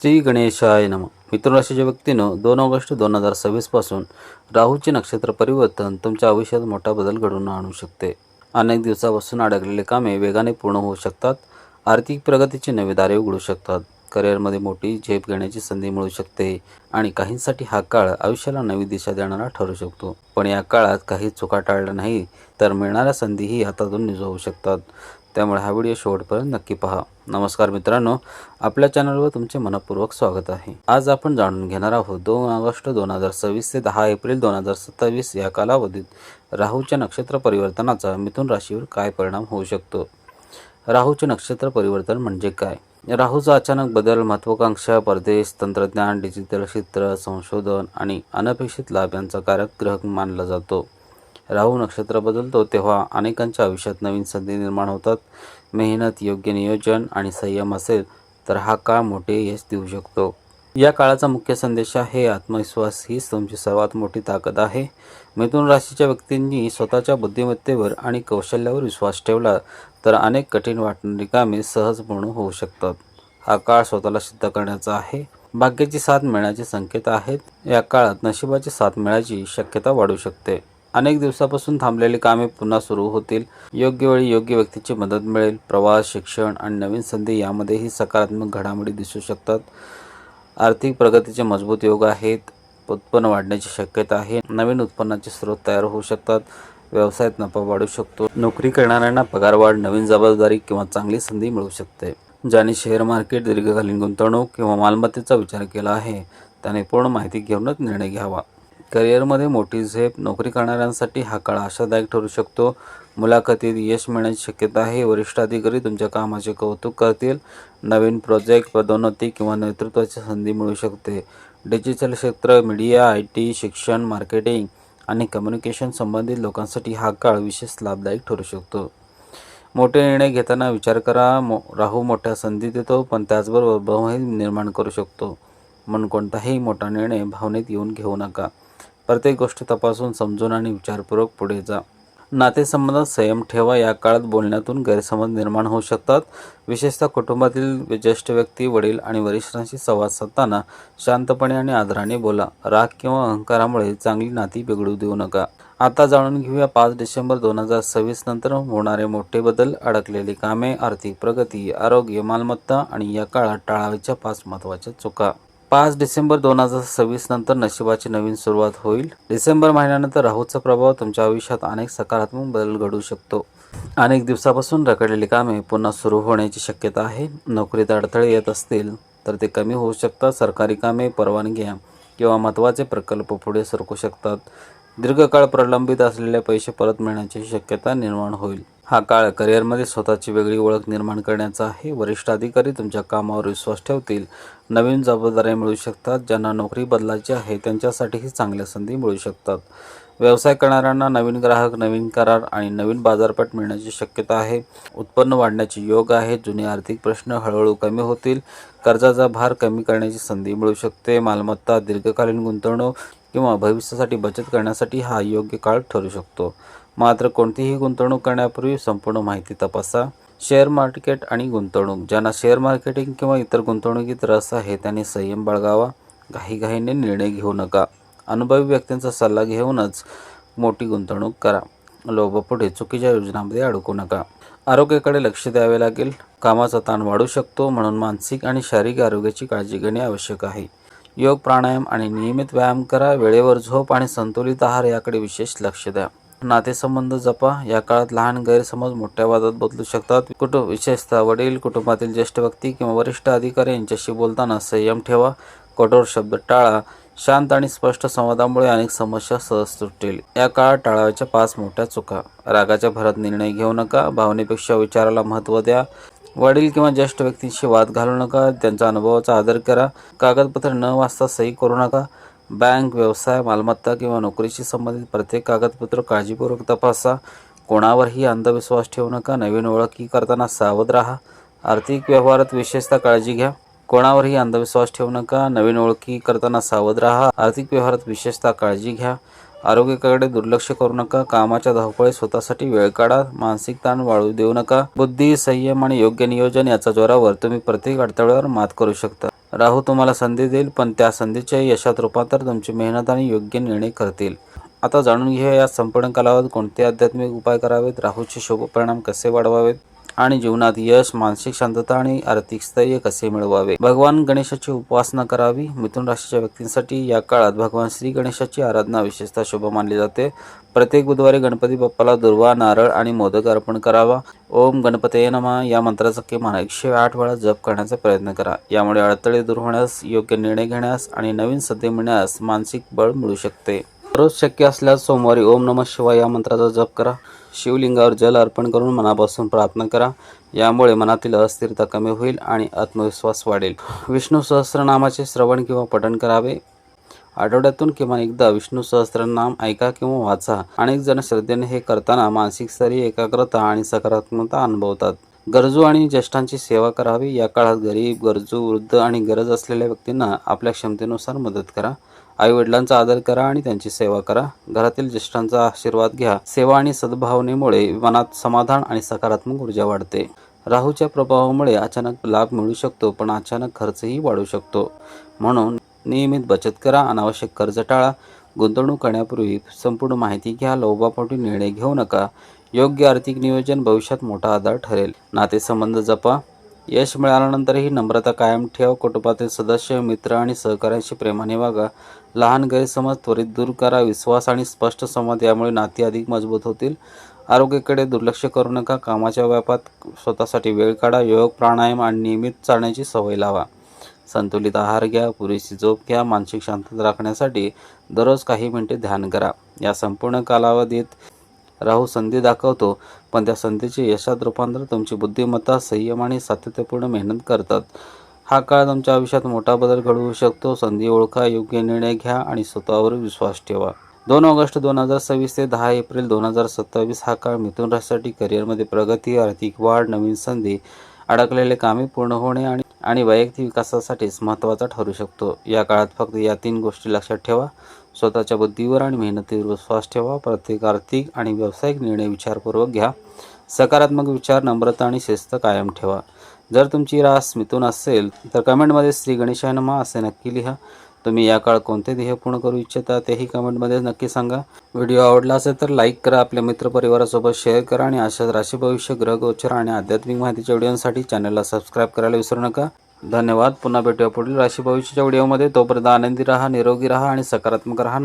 श्री गणेशाय नमः. मिथुन राशीच्या व्यक्तीनं 2 ऑगस्ट 2026 पासून राहूचे नक्षत्र परिवर्तन तुमच्या आयुष्यात मोठा बदल घडवून आणू शकते. अनेक दिवसापासून अडकलेले कामे वेगाने पूर्ण होऊ शकतात. आर्थिक प्रगतीचे नवे दारे उघडू शकतात. करिअरमध्ये मोठी झेप घेण्याची संधी मिळू शकते आणि काहींसाठी हा काळ आयुष्याला नवी दिशा देणारा ठरू शकतो. पण या काळात काही चुका टाळल्या नाही तर मिळणाऱ्या संधीही हातातून निघू शकतात. त्यामुळे हा व्हिडिओ शेवटपर्यंत नक्की पहा. नमस्कार मित्रांनो, आपल्या चॅनलवर तुमचे मनपूर्वक स्वागत आहे. आज आपण जाणून घेणार आहोत 2 ऑगस्ट 2026 ते 10 एप्रिल 2027 या कालावधीत राहूच्या नक्षत्र परिवर्तनाचा मिथुन राशीवर काय परिणाम होऊ शकतो. राहूचे नक्षत्र परिवर्तन म्हणजे काय? राहूचा अचानक बदल महत्त्वाकांक्षा, परदेश, तंत्रज्ञान, डिजिटल क्षेत्र, संशोधन आणि अनपेक्षित लाभ यांचा कारक ग्रह मानला जातो. राहू नक्षत्र बदलतो तेव्हा अनेकांच्या आयुष्यात नवीन संधी निर्माण होतात. मेहनत, योग्य नियोजन आणि संयम असेल तर हा काळ मोठे यश देऊ शकतो. या काळाचा मुख्य संदेश आहे आत्मविश्वास हीच तुमची सर्वात मोठी ताकद आहे. मिथुन राशीच्या व्यक्तींनी स्वतःच्या बुद्धिमत्तेवर आणि कौशल्यावर विश्वास ठेवला तर अनेक कठीण वाटणारी कामे सहज पूर्ण होऊ शकतात. हा काळ स्वतःला सिद्ध करण्याचा आहे. भाग्याची साथ मिळण्याचे संकेत आहेत. या काळात नशिबाची साथ मिळण्याची शक्यता वाढू शकते. अनेक दिवसापासून थांबलेली कामे पुन्हा सुरू होतील. योग्य वेळी योग्य व्यक्तीची मदत मिळेल. प्रवास, शिक्षण आणि नवीन संधी यामध्येही सकारात्मक घडामोडी दिसू शकतात. आर्थिक प्रगतीचे मजबूत योग आहेत. उत्पन्न वाढण्याची शक्यता आहे. नवीन उत्पन्नाचे स्रोत तयार होऊ शकतात. व्यवसायात नफा वाढू शकतो. नोकरी करणाऱ्यांना पगारवाढ, नवीन जबाबदारी किंवा चांगली संधी मिळू शकते. ज्यांनी शेअर मार्केट, दीर्घकालीन गुंतवणूक किंवा मालमत्तेचा विचार केला आहे त्याने पूर्ण माहिती घेऊनच निर्णय घ्यावा. करिअरमध्ये मोठी झेप, नोकरी करणाऱ्यांसाठी हा काळ आशादायक ठरू शकतो. मुलाखतीत यश मिळण्याची शक्यता आहे. वरिष्ठ अधिकारी तुमच्या कामाचे कौतुक करतील. नवीन प्रोजेक्ट, पदोन्नती किंवा नेतृत्वाची संधी मिळू शकते. डिजिटल क्षेत्र, मीडिया, IT, शिक्षण, मार्केटिंग आणि कम्युनिकेशन संबंधित लोकांसाठी हा काळ विशेष लाभदायक ठरू शकतो. मोठे निर्णय घेताना विचार करा. राहू मोठ्या संधी देतो पण त्याचबरोबर भयही निर्माण करू शकतो. म्हणून कोणताही मोठा निर्णय भावनेत येऊन घेऊ नका. प्रत्येक गोष्ट तपासून, समजून आणि विचारपूर्वक पुढे जा. नातेसंबंधात संयम ठेवा. या काळात बोलण्यातून गैरसमज निर्माण होऊ शकतात. विशेषतः कुटुंबातील ज्येष्ठ व्यक्ती, वडील आणि वरिष्ठांशी संवाद साधताना शांतपणे आणि आदराने बोला. राग किंवा अहंकारामुळे चांगली नाती बिघडू देऊ नका. आता जाणून घेऊया 5 डिसेंबर 2026 नंतर होणारे मोठे बदल, अडकलेली कामे, आर्थिक प्रगती, आरोग्य, मालमत्ता आणि या काळात टाळावयाच्या 5 महत्त्वाच्या चुका. 5 डिसेंबर 2026 नंतर नशिबाची नवीन सुरुवात होईल. डिसेंबर महिन्यानंतर राहूचा प्रभाव तुमच्या आयुष्यात अनेक सकारात्मक बदल घडू शकतो. अनेक दिवसापासून रखडलेली कामे पुन्हा सुरू होण्याची शक्यता आहे. नोकरीत अडथळे येत असतील तर ते कमी होऊ शकतात. सरकारी कामे, परवानग्या किंवा महत्त्वाचे प्रकल्प पुढे सरकू शकतात. दीर्घकाळ प्रलंबित असलेले पैसे परत मिळण्याची शक्यता निर्माण होईल. हा काळ करिअरमध्ये स्वतःची वेगळी ओळख निर्माण करण्याचा आहे. वरिष्ठ अधिकारी तुमच्या कामावर विश्वास ठेवतील. नवीन जबाबदाऱ्या मिळू शकतात. ज्यांना नोकरी बदलायची आहे त्यांच्यासाठीही चांगल्या संधी मिळू शकतात. व्यवसाय करणाऱ्यांना नवीन ग्राहक, नवीन करार आणि नवीन बाजारपेठ मिळण्याची शक्यता आहे. उत्पन्न वाढण्याचे योग आहे. जुने आर्थिक प्रश्न हळूहळू कमी होतील. कर्जाचा भार कमी करण्याची संधी मिळू शकते. मालमत्ता, दीर्घकालीन गुंतवणूक किंवा भविष्यासाठी बचत करण्यासाठी हा योग्य काळ ठरू शकतो. मात्र कोणतीही गुंतवणूक करण्यापूर्वी संपूर्ण माहिती तपासा. शेअर मार्केट आणि गुंतवणूक, ज्यांना शेअर मार्केटिंग किंवा इतर गुंतवणुकीत रस आहे त्यांनी संयम बाळगावा. घाईघाईने निर्णय घेऊ नका. अनुभवी व्यक्तींचा सल्ला घेऊनच मोठी गुंतवणूक करा. लोभापुढे चुकीच्या योजनांमध्ये अडकू नका. आरोग्याकडे लक्ष द्यावे लागेल. कामाचा ताण वाढू शकतो म्हणून मानसिक आणि शारीरिक आरोग्याची काळजी घेणे आवश्यक आहे. योग, प्राणायाम आणि नियमित व्यायाम करा. वेळेवर झोप आणि संतुलित आहार याकडे विशेष लक्ष द्या. नातेसंबंध जपा. या काळात लहान गैरसमज मोठ्या वादात बदलू शकतात. विशेषतः वडील, कुटुंबातील ज्येष्ठ व्यक्ती किंवा वरिष्ठ अधिकारी यांच्याशी बोलताना संयम ठेवा. कठोर शब्द टाळा. शांत आणि स्पष्ट संवादामुळे अनेक समस्या सहज सुटतील. या काळात टाळावयाच्या 5 मोठ्या चुका. रागाच्या भरात निर्णय घेऊ नका. भावनेपेक्षा विचाराला महत्त्व द्या. वडील किंवा ज्येष्ठ व्यक्तींशी वाद घालू नका. त्यांच्या अनुभवाचा आदर करा. कागदपत्रे न वाचता सही करू नका. बँक, व्यवसाय, मालमत्ता किंवा नोकरीशी संबंधित प्रत्येक कागदपत्र काळजीपूर्वक तपासा. कोणावरही अंधविश्वास ठेवू नका. नवीन ओळखी करताना सावध राहा. आर्थिक व्यवहारात विशेषतः काळजी घ्या. कोणावरही अंधविश्वास ठेवू नका. नवीन ओळखी करताना सावध राहा. आर्थिक व्यवहारात विशेषतः काळजी घ्या. आरोग्याकडे दुर्लक्ष करू नका. कामाच्या धावपळीत स्वतःसाठी वेळ काढा. मानसिक ताण वाढू देऊ नका. बुद्धी, संयम आणि योग्य नियोजन याच्या जोरावर तुम्ही प्रत्येक अडथळ्यावर मात करू शकता. राहू तुम्हाला संधी देईल, पण त्या संधीच्या यशात रूपांतर तुमची मेहनत आणि योग्य निर्णय करतील. आता जाणून घेऊया या संपूर्ण कालावधीत कोणते आध्यात्मिक उपाय करावेत, राहूचे शुभ परिणाम कसे वाढवावेत आणि जीवनात यश, मानसिक शांतता आणि आर्थिक स्थैर्य कसे मिळवावे. भगवान गणेशाची उपासना करावी. मिथुन राशीच्या व्यक्तींसाठी या काळात भगवान श्री गणेशाची आराधना विशेषतः शुभ मानली जाते. प्रत्येक बुधवारी गणपती बाप्पाला दुर्वा, नारळ आणि मोदक अर्पण करावा. ओम गणपतये नमः या मंत्राचा किमान 108 वेळा जप करण्याचा प्रयत्न करा. यामुळे अडथळे दूर होण्यास, योग्य निर्णय घेण्यास आणि नवीन संधी मिळण्यास मानसिक बळ मिळू शकते. रोज शक्य असल्यास सोमवारी ओम नमः शिवाय या मंत्राचा जप करा. शिवलिंगावर जल अर्पण करून मनापासून प्रार्थना करा. यामुळे मनातील अस्थिरता कमी होईल आणि आत्मविश्वास वाढेल. विष्णू सहस्त्रनामाचे श्रवण किंवा पठण करावे. आठवड्यातून किमान एकदा विष्णू सहस्त्रनाम ऐका किंवा वाचा. अनेक जण श्रद्धेने हे करताना मानसिक स्तरीय एकाग्रता आणि सकारात्मकता अनुभवतात. गरजू आणि ज्येष्ठांची सेवा करावी. या काळात गरीब, गरजू, वृद्ध आणि गरज असलेल्या व्यक्तींना आपल्या क्षमतेनुसार मदत करा. आई वडिलांचा आदर करा आणि त्यांची सेवा करा. घरातील ज्येष्ठांचा आशीर्वाद घ्या. सेवा आणि सद्भावनेमुळे मनात समाधान आणि सकारात्मक ऊर्जा वाढते. राहूच्या प्रभावामुळे अचानक लाभ मिळू शकतो, पण अचानक खर्चही वाढू शकतो. म्हणून नियमित बचत करा. अनावश्यक कर्ज टाळा. गुंतवणूक करण्यापूर्वी संपूर्ण माहिती घ्या. लोभापोटी निर्णय घेऊ नका. योग्य आर्थिक नियोजन भविष्यात मोठा आधार ठरेल. नातेसंबंध जपा. यश मिळाल्यानंतरही नम्रता कायम ठेवा. कुटुंबातील सदस्य, मित्र आणि सहकाऱ्यांशी प्रेमाने वागा. लहान गैरसमज त्वरित दूर करा. विश्वास आणि स्पष्ट संवाद यामुळे नाती अधिक मजबूत होतील. आरोग्याकडे दुर्लक्ष करू नका. कामाच्या व्यापात स्वतःसाठी वेळ काढा. योग, प्राणायाम आणि नियमित चालण्याची सवय लावा. संतुलित आहार घ्या. पुरेशी झोप घ्या. मानसिक शांतता राखण्यासाठी दररोज काही मिनिटे ध्यान करा. या संपूर्ण कालावधीत राहू संधी दाखवतो, पण त्या संधीचे यशात रूपांतर तुमची बुद्धिमत्ता, संयम आणि सातत्यपूर्ण मेहनत करतात. हा काळ तुमच्या आयुष्यात मोठा बदल घडवू शकतो. संधी ओळखा, योग्य निर्णय घ्या आणि स्वतःवर विश्वास ठेवा. 2 ऑगस्ट 2026 ते 10 एप्रिल 2027 हा काळ मिथुन राशीसाठी करिअरमध्ये प्रगती, आर्थिक वाढ, नवीन संधी, अडकलेले कामे पूर्ण होणे आणि वैयक्तिक विकासासाठीच महत्त्वाचा ठरू शकतो. या काळात फक्त या 3 गोष्टी लक्षात ठेवा. स्वतःच्या बुद्धीवर आणि मेहनतीवर विश्वास ठेवा. प्रत्येक आर्थिक आणि व्यावसायिक निर्णय विचारपूर्वक घ्या. सकारात्मक विचार, नम्रता आणि शिस्त कायम ठेवा. जर तुमची रास मिथुन असेल तर कमेंटमध्ये श्री गणेशाय नमः असे नक्की लिहा. तुम्ही या काळ कोणते ध्येय पूर्ण करू इच्छिता तेही कमेंटमध्ये नक्की सांगा. व्हिडिओ आवडला असेल तर लाईक करा, आपल्या मित्रपरिवारासोबत शेअर करा आणि अशाच राशी भविष्य, ग्रह गोचर आणि आध्यात्मिक माहितीच्या व्हिडिओसाठी चॅनलला सबस्क्राईब करायला विसरू नका. धन्यवाद. पुन्हा भेटूया पुढील राशी भविष्याच्या व्हिडिओमध्ये. तोपर्यंत आनंदी राहा, निरोगी राहा आणि सकारात्मक राहा.